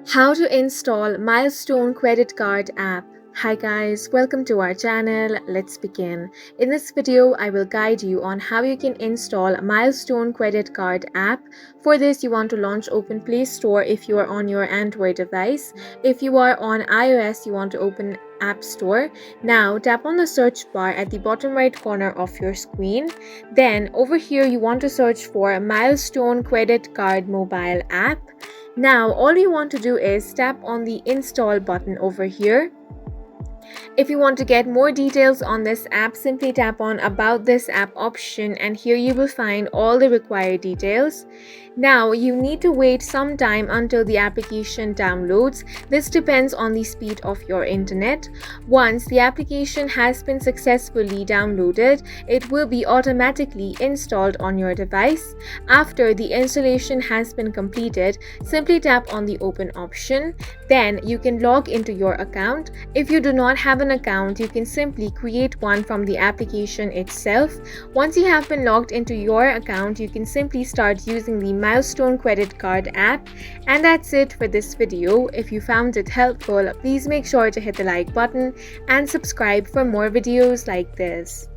How to install Milestone Credit Card app. Hi guys, welcome to our channel. Let's begin. In this video, I will guide you on how you can install Milestone Credit Card app. For this, you want to launch Open Play Store if you are on your Android device. If you are on iOS, you want to open App Store. Now tap on the search bar at the bottom right corner of your screen. Then over here, you want to search for Milestone Credit Card mobile app. Now all you want to do is tap on the install button over here. If you want to get more details on this app, simply tap on about this app option and here you will find all the required details. Now you need to wait some time until the application downloads. This depends on the speed of your internet. Once the application has been successfully downloaded, it will be automatically installed on your device. After the installation has been completed, simply tap on the open option. Then you can log into your account. If you do not have an account, you can simply create one from the application itself. Once you have been logged into your account, you can simply start using the Milestone Credit Card app. And that's it for this video. If you found it helpful, please make sure to hit the like button and subscribe for more videos like this.